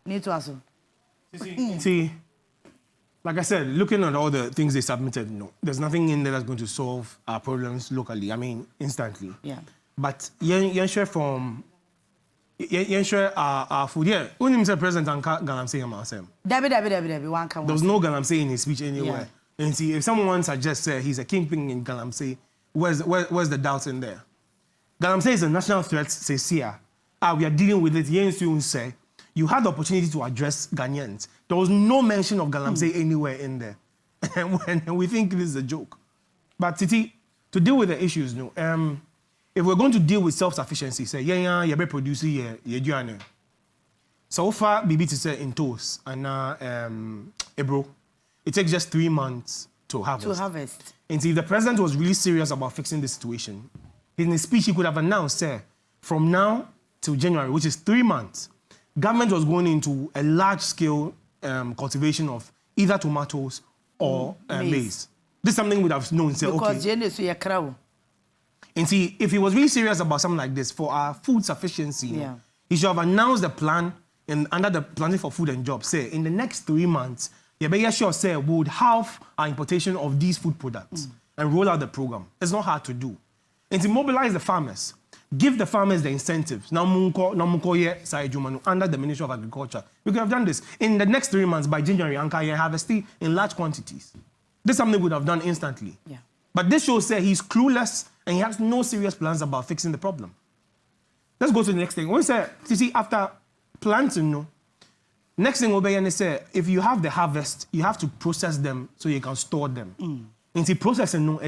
Need to also. See, like I said, looking at all the things they submitted, no, there's nothing in there that's going to solve our problems locally. I mean, instantly. Yeah. But you share from our food. Yeah, when Mr. President Anka Galamsey Amasem. Debbie, one come. There was no Galamsey in his speech anywhere. Yeah. And see, if someone suggests he's a kingpin in Galamsey, where's the doubt in there? Galamsey is a national threat, says here. We are dealing with it. You had the opportunity to address Ghanaians. There was no mention of Galamsey anywhere in there. And we think this is a joke. But Titi, to deal with the issues, no, if we're going to deal with self-sufficiency, say, you're producing, you're so far, BB to say in toast, and Ebro, it takes just 3 months to harvest. And see, if the president was really serious about fixing the situation, in his speech, he could have announced, from now till January, which is 3 months, government was going into a large-scale cultivation of either tomatoes or maize. This is something we would have known. Say, because okay. And see, if he was really serious about something like this, for our food sufficiency, he should have announced the plan under the Planning for Food and Jobs. Say, in the next 3 months, we would halve our importation of these food products and roll out the program. It's not hard to do. And to mobilize the farmers, give the farmers the incentives. Now, under the Ministry of Agriculture, we could have done this. In the next 3 months, by January, Anka harvesting in large quantities. This is something we would have done instantly. Yeah. But this shows he's clueless and he has no serious plans about fixing the problem. Let's go to the next thing. When we say, after planting, next thing will be, if you have the harvest, you have to process them so you can store them. And see, processing,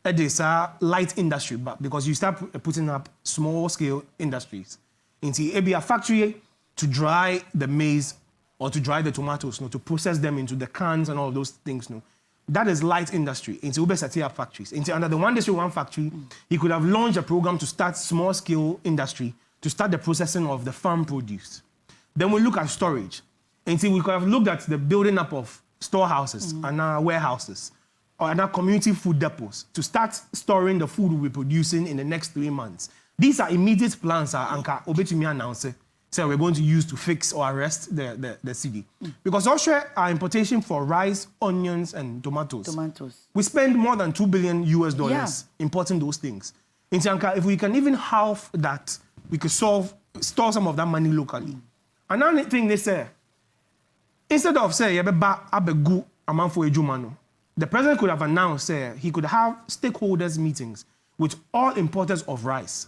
it is a light industry, but because you start putting up small-scale industries. And see, it be a factory to dry the maize or to dry the tomatoes, to process them into the cans and all of those things. That is light industry. Into Ube Satia factories. Into under the One District One Factory, he could have launched a program to start small-scale industry, to start the processing of the farm produce. Then we look at storage. And see, we could have looked at the building up of storehouses and warehouses or other community food depots to start storing the food we'll be producing in the next 3 months. These are immediate plans Anka Obetumi announced. So we're going to use to fix or arrest the city. Because also our importation for rice, onions, and tomatoes. We spend more than $2 billion importing those things. In Anka, if we can even halve that, we could store some of that money locally. Another thing they say, instead of say abegu amount for ejumano, the president could have announced he could have stakeholders meetings with all importers of rice.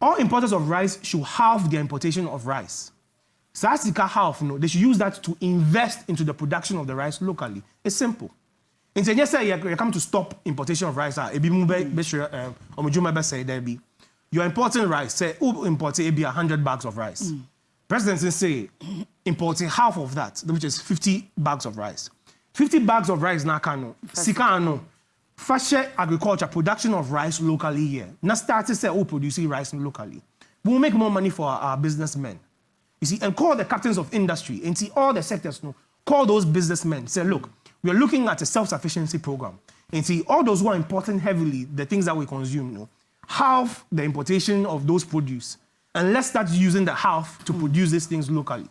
All importers of rice should halve their importation of rice. So as they should use that to invest into the production of the rice locally. It's simple. And yes, you come to stop importation of rice. You're importing rice. Say, import 100 bags of rice. President say importing half of that, which is 50 bags of rice. 50 bags of rice na kano. Sikano. Fashion agriculture, production of rice locally here. Now start to say, producing rice locally. We'll make more money for our businessmen. You see, and call the captains of industry and see all the sectors, call those businessmen. Say, look, we're looking at a self-sufficiency program. And see, all those who are importing heavily, the things that we consume, half the importation of those produce. And let's start using the half to produce these things locally.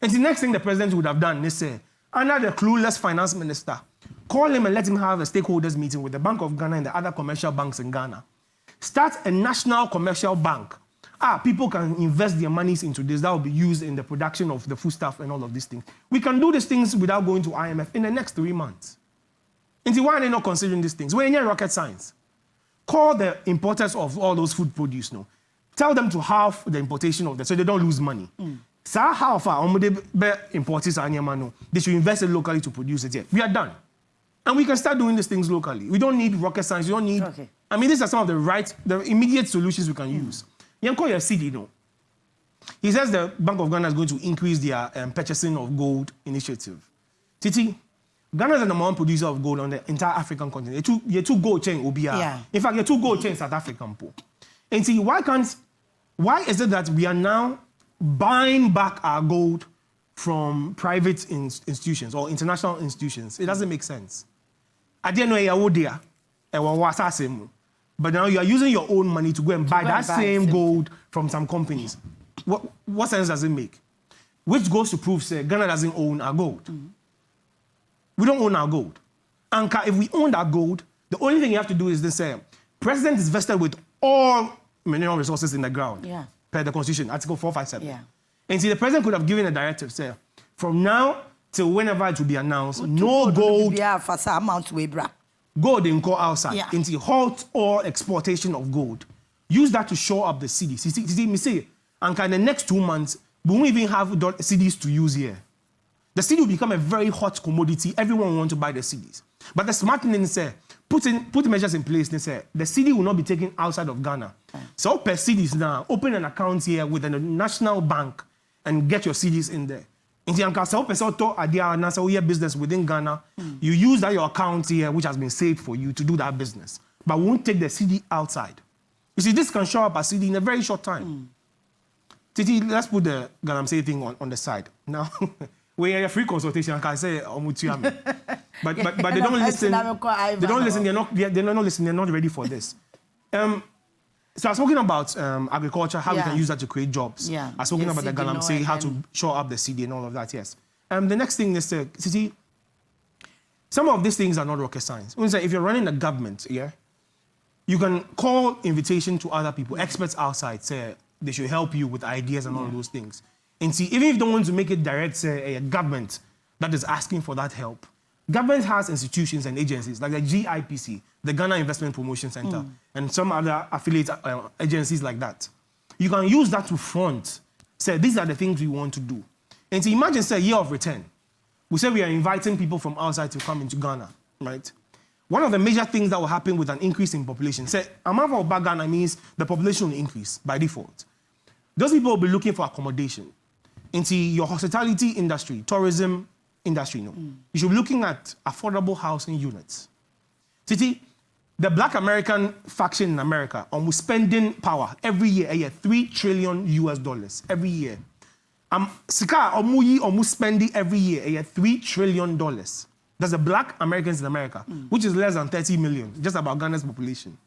And the next thing the president would have done is say, under the clueless finance minister, call him and let him have a stakeholders meeting with the Bank of Ghana and the other commercial banks in Ghana. Start a national commercial bank. People can invest their monies into this. That will be used in the production of the foodstuff and all of these things. We can do these things without going to IMF in the next 3 months. And why are they not considering these things? We're in rocket science. Call the importers of all those food produce. Tell them to halve the importation of that so they don't lose money. So how far importers they should invest it locally to produce it here. We are done. And we can start doing these things locally. We don't need rocket science. We don't need... Okay. I mean, these are some of the immediate solutions we can use. Yanko your city, he says the Bank of Ghana is going to increase their purchasing of gold initiative. Titi, Ghana is the number one producer of gold on the entire African continent. You're two gold chain OBR. Yeah. In fact, you're two gold chains South African. And see, why is it that we are now buying back our gold from private institutions or international institutions? It doesn't make sense. I didn't know you're there. But now you are using your own money to go and buy that same gold from some companies. What sense does it make? which goes to prove say Ghana doesn't own our gold. We don't own our gold. And if we own that gold, the only thing you have to do is this: President is vested with all mineral resources in the ground, per the Constitution, Article 457. Yeah. And see, the president could have given a directive, say, from now till whenever it will be announced, no gold. Gold in call outside. Yeah. And see, halt all exportation of gold. Use that to shore up the city. See, me say, and in the next 2 months, we won't even have CDs to use here. The CD will become a very hot commodity. Everyone will want to buy the CDs. But the smart thing is, put measures in place. They say the CD will not be taken outside of Ghana. So per CDs now, open an account here with a national bank and get your CDs in there. In the business within Ghana, you use that your account here, which has been saved for you to do that business. But we won't take the CD outside. You see, this can show up a CD in a very short time. Titi, let's put the Galamsey thing on the side. Now, we are a free consultation. I can say, but they don't listen. They don't listen. They're not listening. They're not ready for this. So I was talking about agriculture, how we can use that to create jobs. I was talking about the Galamsey, how to shore up the CD and all of that, yes. The next thing is, Titi, some of these things are not rocket science. If you're running a government, you can call invitation to other people, experts outside, say they should help you with ideas and all of those things. And see, even if you don't want to make it direct, say, a government that is asking for that help, government has institutions and agencies like the GIPC, the Ghana Investment Promotion Center, and some other affiliate agencies like that. You can use that to front, say, these are the things we want to do. And so imagine, say, a year of return. We say we are inviting people from outside to come into Ghana, right? One of the major things that will happen with an increase in population, say, amount of Ghana means the population will increase by default. Those people will be looking for accommodation into your hospitality industry, tourism industry. You should be looking at affordable housing units. Titi, the Black American faction in America almost spending power every year, $3 trillion every year. Sika almost spending every year, $3 trillion. That's the Black Americans in America, which is less than 30 million, just about Ghana's population.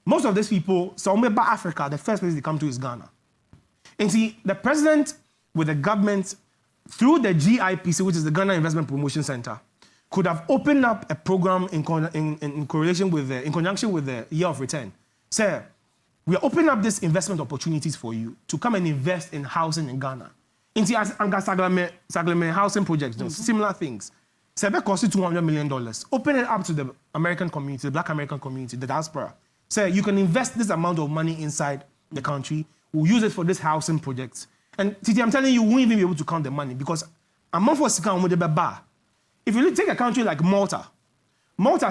Most of these people, somewhere by Africa, the first place they come to is Ghana. And see, the president with the government, through the GIPC, which is the Ghana Investment Promotion Center, could have opened up a program in conjunction with the year of return. Sir, we are opening up these investment opportunities for you to come and invest in housing in Ghana. In the Saglame housing projects, similar things. Sir, cost you $200 million. Open it up to the American community, the Black American community, the diaspora. Sir, you can invest this amount of money inside the country. We'll use it for this housing projects. And Titi, I'm telling you, we won't even be able to count the money because I'm not for if you take a country like Malta,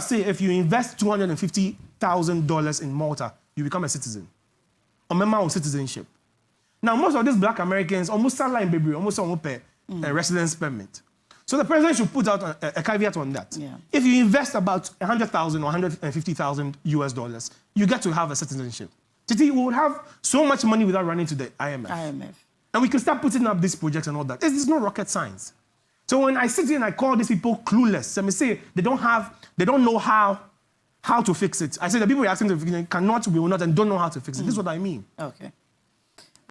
say if you invest $250,000 in Malta, you become a citizen. Or member of citizenship. Now, most of these Black Americans almost salary baby, almost pay a residence permit. So the president should put out a caveat on that. If you invest about $100,000 or $150,000, you get to have a citizenship. Titi, we would have so much money without running to the IMF. And we can start putting up these projects and all that. It's not rocket science. So when I sit here and I call these people clueless, I say they don't know how to fix it. I say the people you're asking to fix it cannot, will not, and don't know how to fix it. This is what I mean. Okay.